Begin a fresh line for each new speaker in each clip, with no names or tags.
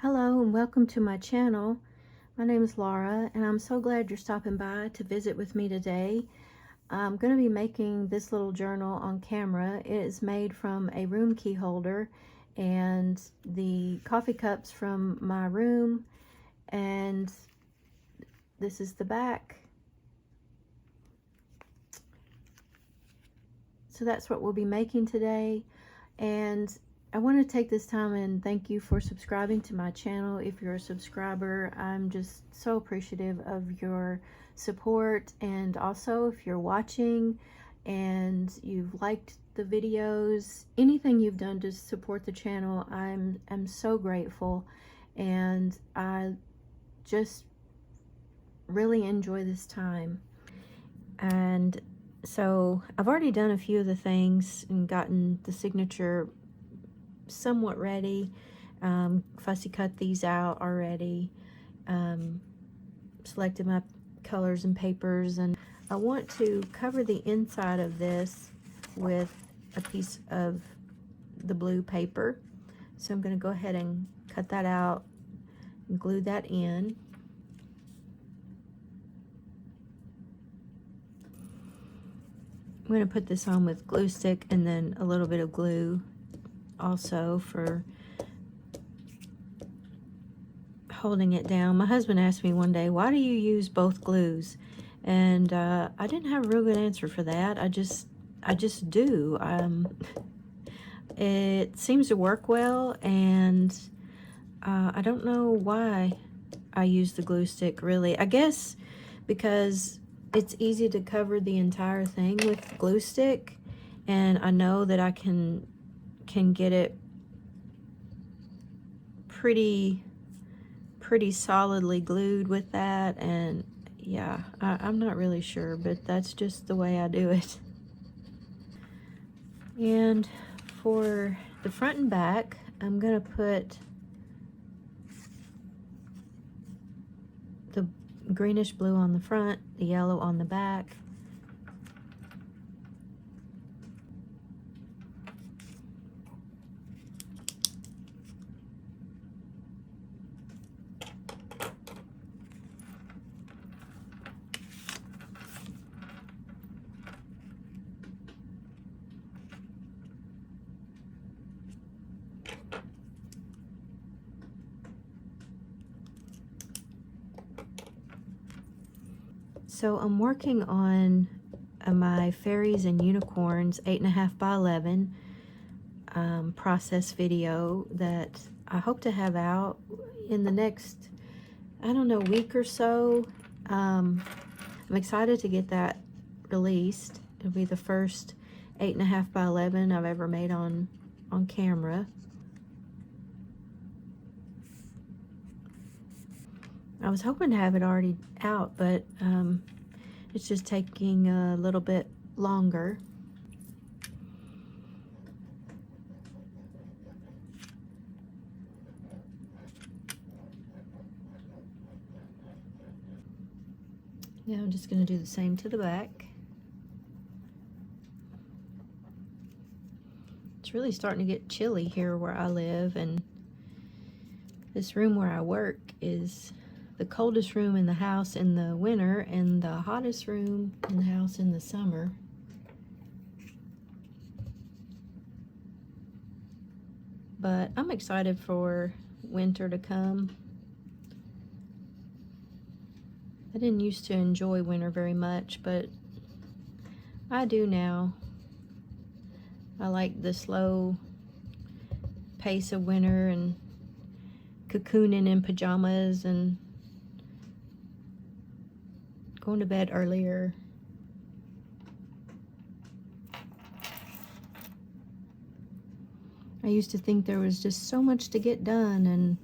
Hello and welcome to my channel. My name is Laura and I'm so glad you're stopping by to visit with me today. I'm going to be making this little journal on camera. It is made from a room key holder and the coffee cups from my room, and this is the back. So that's what we'll be making today, and I want to take this time and thank you for subscribing to my channel. If you're a subscriber, I'm just so appreciative of your support, and also if you're watching and you've liked the videos, anything you've done to support the channel, I'm so grateful, and I just really enjoy this time. And so I've already done a few of the things and gotten the signature somewhat ready. Fussy cut these out already, selected my colors and papers, and I want to cover the inside of this with a piece of the blue paper. So I'm going to go ahead and cut that out and glue that in. I'm going to put this on with glue stick and then a little bit of glue also for holding it down. My husband asked me one day, why do you use both glues? And I didn't have a real good answer for that. I just do. It seems to work well, and I don't know why I use the glue stick, really. I guess because it's easy to cover the entire thing with glue stick, and I know that I can get it pretty solidly glued with that. And yeah, I'm not really sure, but that's just the way I do it. And for the front and back, I'm gonna put the greenish blue on the front, the yellow on the back. So I'm working on my fairies and unicorns 8.5 by 11 process video that I hope to have out in the next, I don't know, week or so. I'm excited to get that released. It'll be the first 8.5 by 11 I've ever made on camera. I was hoping to have it already out, but it's just taking a little bit longer. Now I'm just going to do the same to the back. It's really starting to get chilly here where I live, and this room where I work is the coldest room in the house in the winter and the hottest room in the house in the summer. But I'm excited for winter to come. I didn't used to enjoy winter very much, but I do now. I like the slow pace of winter and cocooning in pajamas and going to bed earlier. I used to think there was just so much to get done,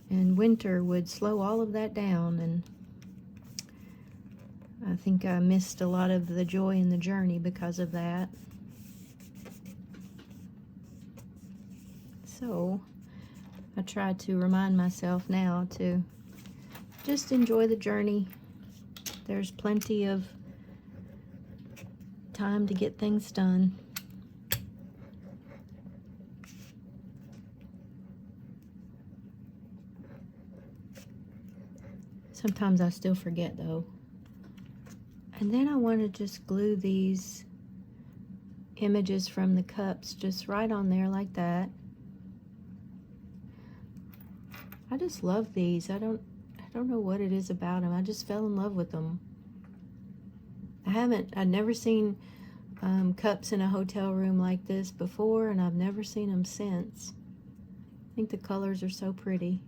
and winter would slow all of that down, and I think I missed a lot of the joy in the journey because of that. So I try to remind myself now to just enjoy the journey. There's plenty of time to get things done. Sometimes I still forget though. And then I want to just glue these images from the cups just right on there like that. I just love these. I don't know what it is about them. I just fell in love with them. I'd never seen cups in a hotel room like this before, and I've never seen them since. I think the colors are so pretty.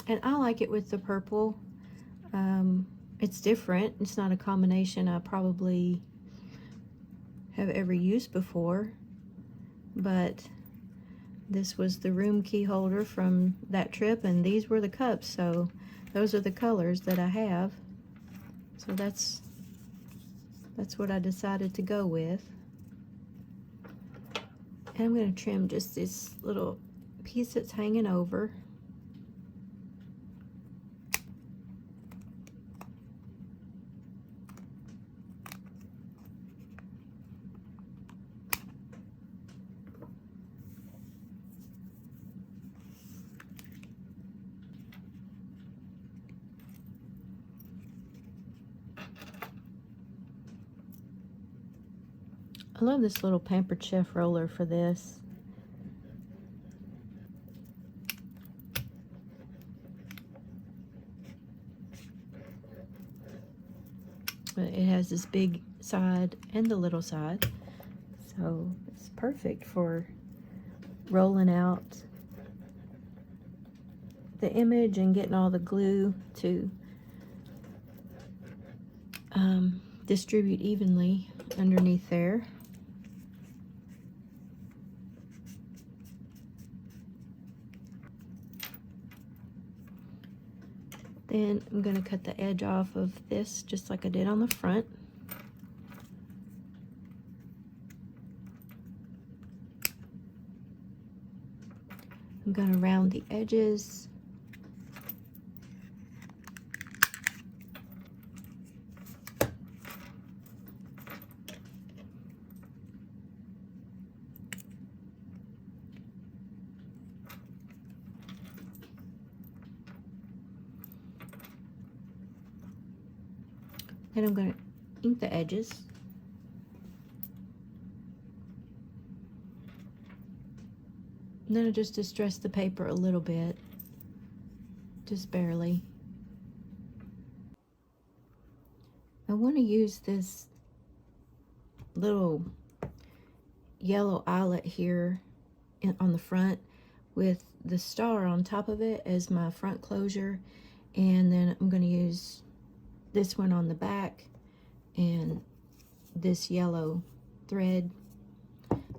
And I like it with the purple. It's different. It's not a combination I probably have ever used before, but this was the room key holder from that trip, and these were the cups, so those are the colors that I have. So that's what I decided to go with. And I'm going to trim just this little piece that's hanging over. I love this little Pampered Chef roller for this. It has this big side and the little side, so it's perfect for rolling out the image and getting all the glue to distribute evenly underneath there. Then I'm going to cut the edge off of this just like I did on the front. I'm going to round the edges. Then I'm going to ink the edges. And then I just distress the paper a little bit, just barely. I want to use this little yellow eyelet here on the front with the star on top of it as my front closure, and then I'm going to use this one on the back and this yellow thread.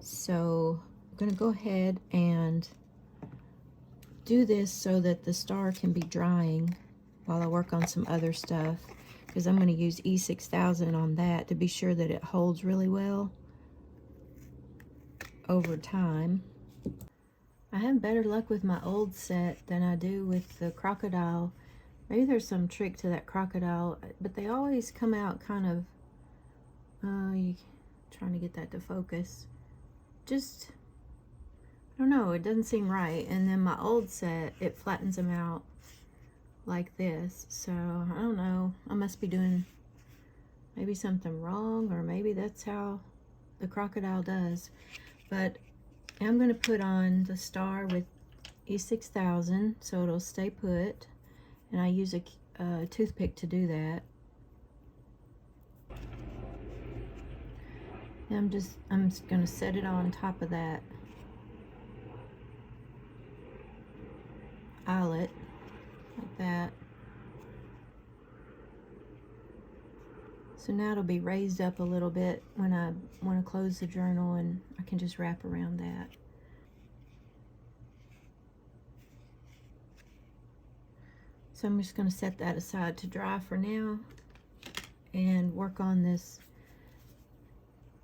So I'm going to go ahead and do this so that the star can be drying while I work on some other stuff, because I'm going to use E6000 on that to be sure that it holds really well over time. I have better luck with my old set than I do with the crocodile. Maybe there's some trick to that crocodile, but they always come out kind of, trying to get that to focus. Just, I don't know, it doesn't seem right. And then my old set, it flattens them out like this. So, I don't know, I must be doing maybe something wrong, or maybe that's how the crocodile does. But I'm going to put on the star with E6000 so it'll stay put. And I use a toothpick to do that. And I'm just going to set it on top of that eyelet like that. So now it'll be raised up a little bit when I want to close the journal, and I can just wrap around that. So I'm just going to set that aside to dry for now and work on this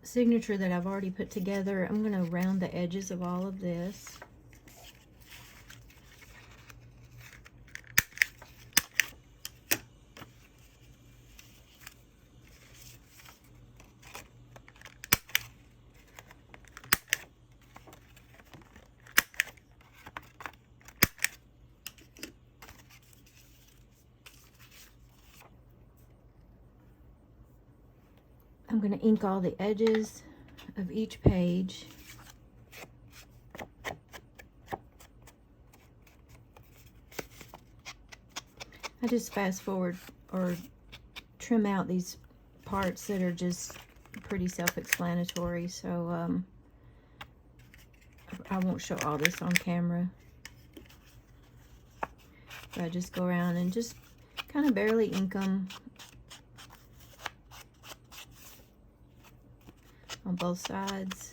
signature that I've already put together. I'm going to round the edges of all of this. I'm going to ink all the edges of each page. I just fast forward or trim out these parts that are just pretty self-explanatory, so I won't show all this on camera. But I just go around and just kind of barely ink them on both sides.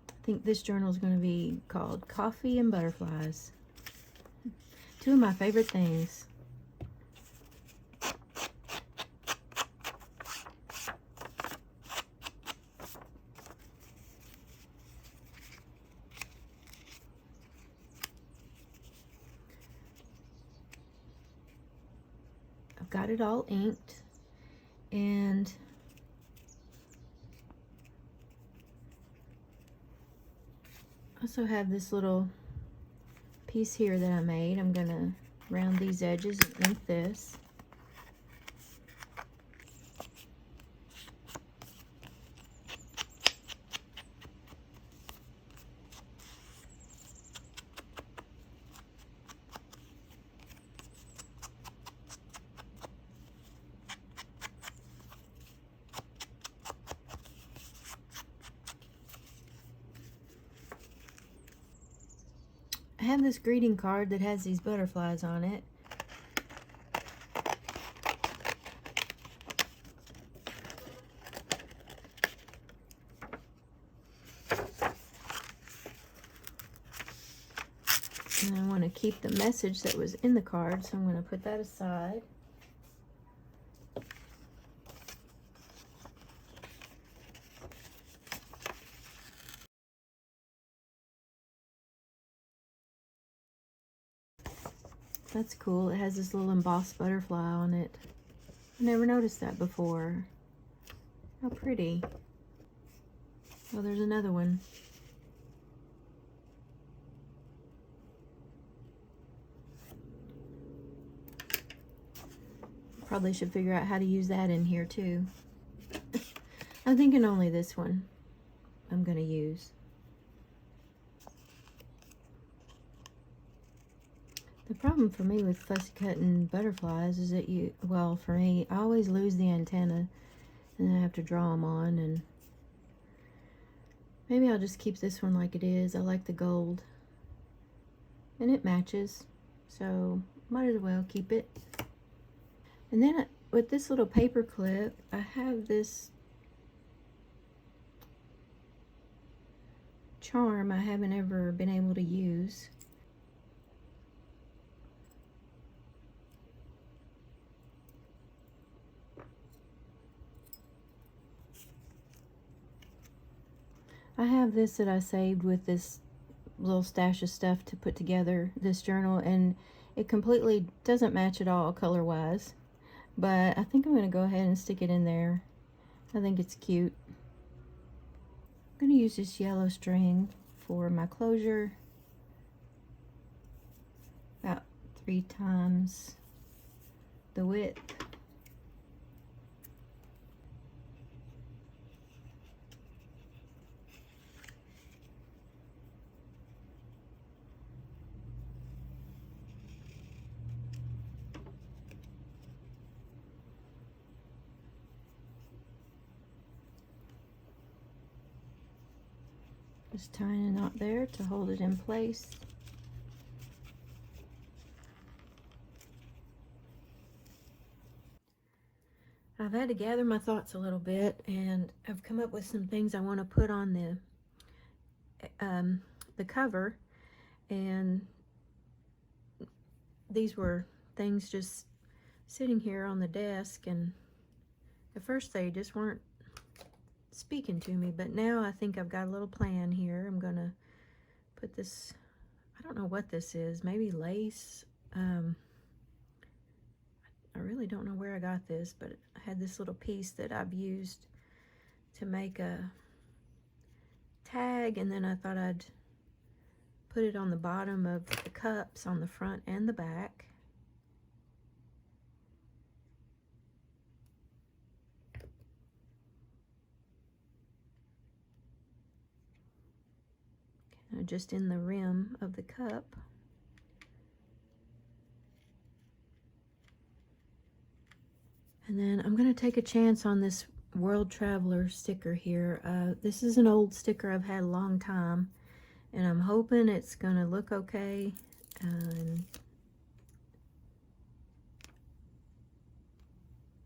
I think this journal is going to be called Coffee and Butterflies. Two of my favorite things. I've got it all inked, and I also have this little piece here that I made. I'm gonna round these edges and ink this. I have this greeting card that has these butterflies on it. And I want to keep the message that was in the card, so I'm going to put that aside. That's cool. It has this little embossed butterfly on it. I never noticed that before. How pretty. Oh, there's another one. Probably should figure out how to use that in here too. I'm thinking only this one I'm going to use. The problem for me with fussy cutting butterflies is that well, for me, I always lose the antenna and then I have to draw them on, and maybe I'll just keep this one like it is. I like the gold and it matches, so might as well keep it. And then with this little paper clip, I have this charm I haven't ever been able to use. I have this that I saved with this little stash of stuff to put together this journal, and it completely doesn't match at all color-wise, but I think I'm going to go ahead and stick it in there. I think it's cute. I'm going to use this yellow string for my closure, about 3 times the width. Just tying a knot there to hold it in place. I've had to gather my thoughts a little bit, and I've come up with some things I want to put on the cover, and these were things just sitting here on the desk, and at first they just weren't speaking to me, but now I think I've got a little plan here. I'm gonna put this, I don't know what this is, maybe lace. I really don't know where I got this, but I had this little piece that I've used to make a tag, and then I thought I'd put it on the bottom of the cups on the front and the back. Just in the rim of the cup. And then I'm going to take a chance on this World Traveler sticker here. This is an old sticker I've had a long time, and I'm hoping it's going to look okay. And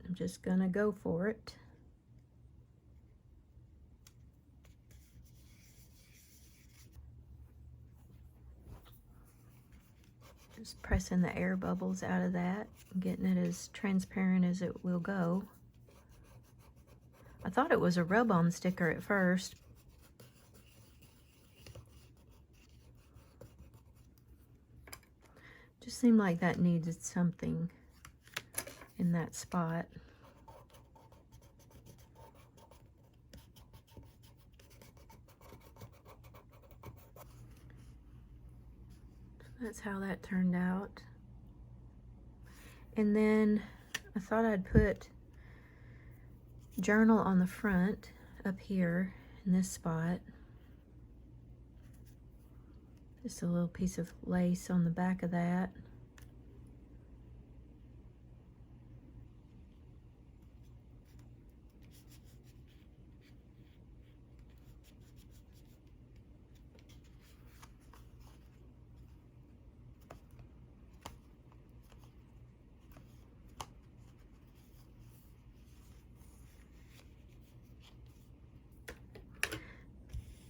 I'm just going to go for it. Just pressing the air bubbles out of that, getting it as transparent as it will go. I thought it was a rub-on sticker at first. Just seemed like that needed something in that spot. That's how that turned out. And then I thought I'd put journal on the front up here in this spot. Just a little piece of lace on the back of that.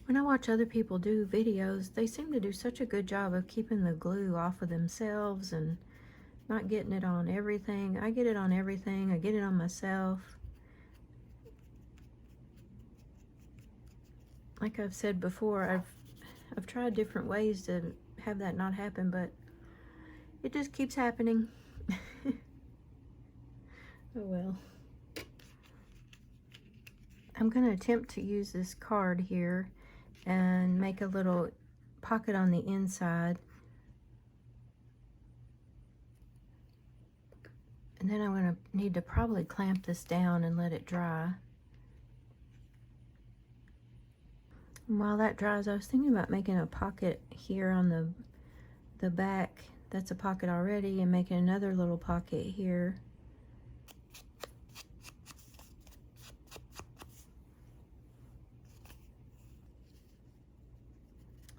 When I watch other people do videos, they seem to do such a good job of keeping the glue off of themselves and not getting it on everything. I get it on everything. I get it on myself. Like I've said before, I've tried different ways to have that not happen, but it just keeps happening. Oh well. I'm going to attempt to use this card here and make a little pocket on the inside. And then I'm going to need to probably clamp this down and let it dry. And while that dries, I was thinking about making a pocket here on the back. That's a pocket already, and making another little pocket here.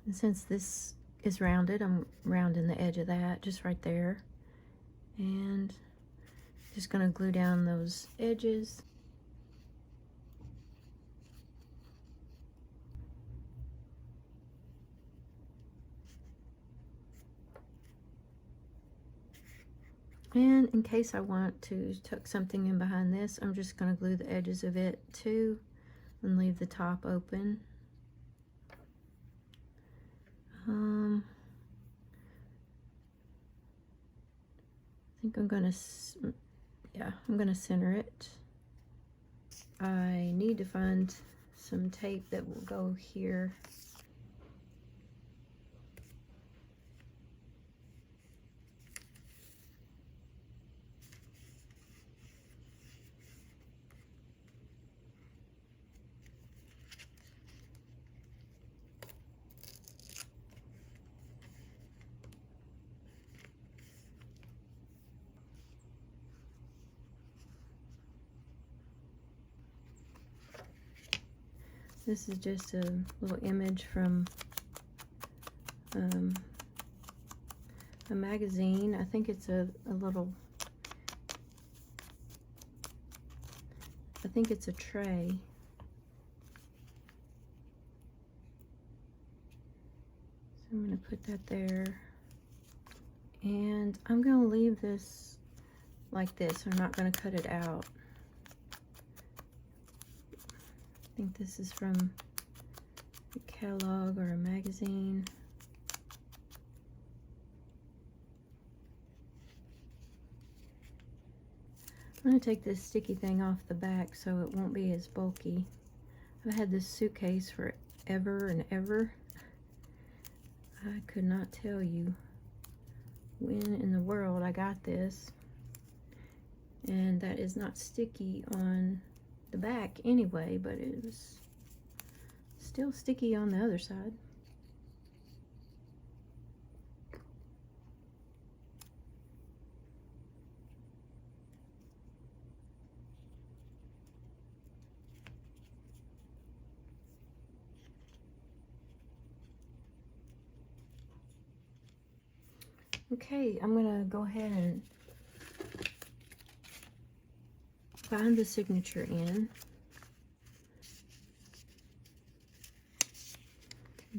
And since this is rounded, I'm rounding the edge of that just right there. And just going to glue down those edges. And in case I want to tuck something in behind this, I'm just going to glue the edges of it too and leave the top open. I think I'm going to, yeah, I'm going to center it. I need to find some tape that will go here. This is just a little image from a magazine. I think it's a little, I think it's a tray. So I'm going to put that there. And I'm going to leave this like this. I'm not going to cut it out. I think this is from a catalog or a magazine. I'm going to take this sticky thing off the back so it won't be as bulky. I've had this suitcase forever and ever. I could not tell you when in the world I got this, and that is not sticky on the back anyway, but it was still sticky on the other side. Okay, I'm gonna go ahead and find the signature in.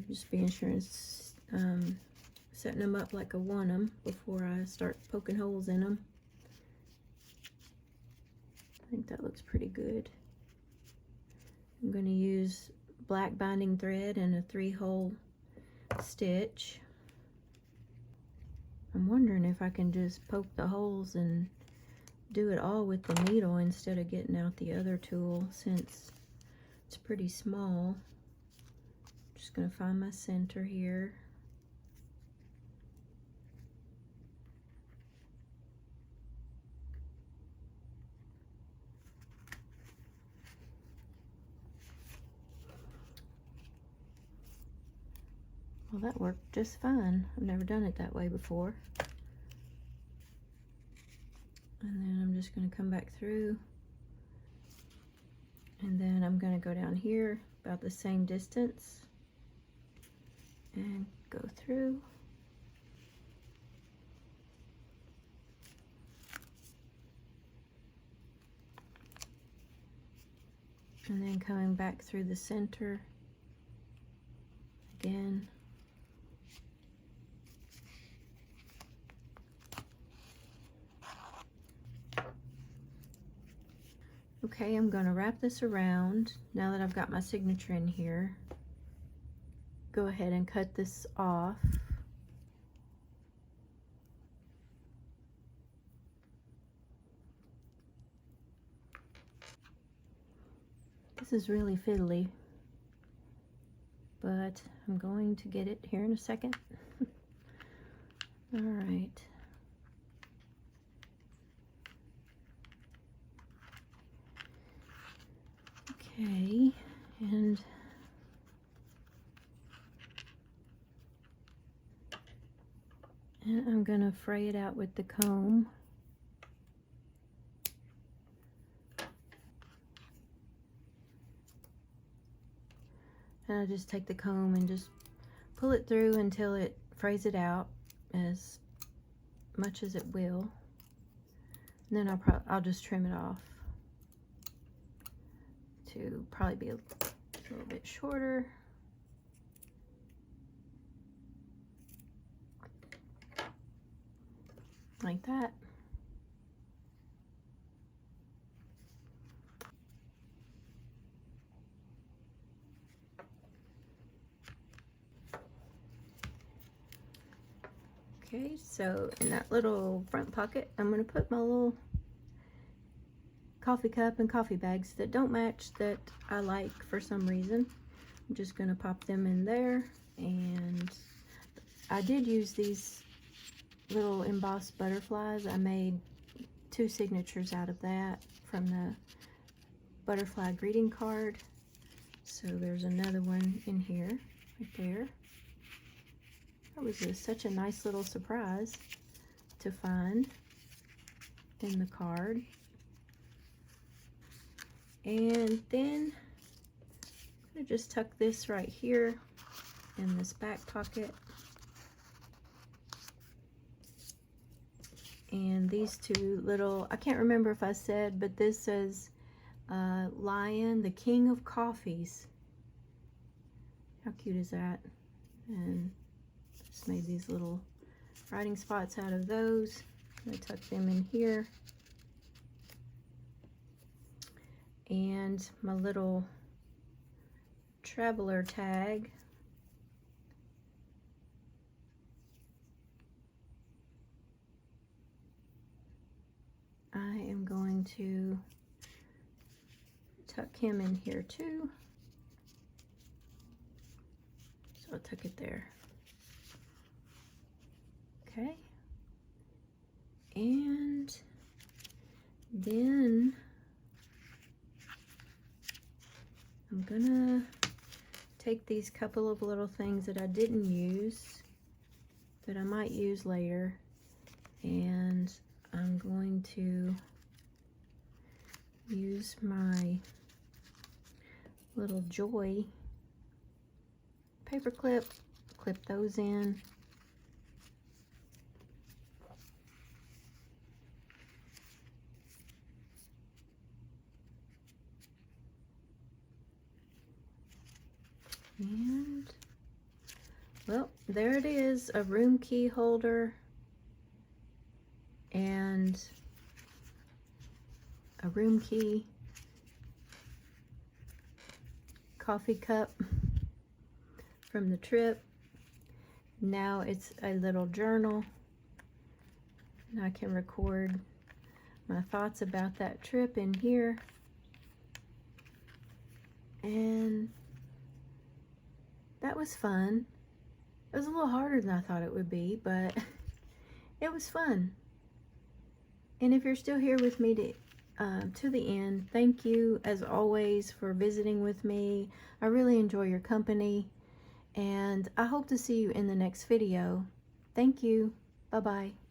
Just being sure it's setting them up like I want them before I start poking holes in them. I think that looks pretty good. I'm going to use black binding thread and a 3-hole stitch. I'm wondering if I can just poke the holes and do it all with the needle instead of getting out the other tool, since it's pretty small. Just going to find my center here. Well, that worked just fine. I've never done it that way before. And then I'm just going to come back through, and then I'm going to go down here about the same distance and go through. And then coming back through the center again. Okay, I'm going to wrap this around now that I've got my signature in here. Go ahead and cut this off. This is really fiddly, but I'm going to get it here in a second. All right. Okay, and I'm gonna fray it out with the comb. And I just take the comb and just pull it through until it frays it out as much as it will. And then I'll just trim it off to probably be a little bit shorter. Like that. Okay, so in that little front pocket, I'm going to put my little coffee cup and coffee bags that don't match that I like for some reason. I'm just going to pop them in there, and I did use these little embossed butterflies. I made 2 signatures out of that from the butterfly greeting card. So there's another one in here, right there. That was such a nice little surprise to find in the card. And then I'm going to just tuck this right here in this back pocket. And these 2 little, I can't remember if I said, but this says Lion, the King of Coffees. How cute is that? And just made these little writing spots out of those. I'm going to tuck them in here. And my little traveler tag. I am going to tuck him in here too. So I'll tuck it there. Okay. And then I'm gonna take these couple of little things that I didn't use that I might use later, and I'm going to use my little Joy paper clip those in. And well, there it is, a room key holder and a room key, coffee cup from the trip. Now it's a little journal, and I can record my thoughts about that trip in here. And that was fun. It was a little harder than I thought it would be, but it was fun. And if you're still here with me to the end, thank you as always for visiting with me. I really enjoy your company, and I hope to see you in the next video. Thank you. Bye-bye.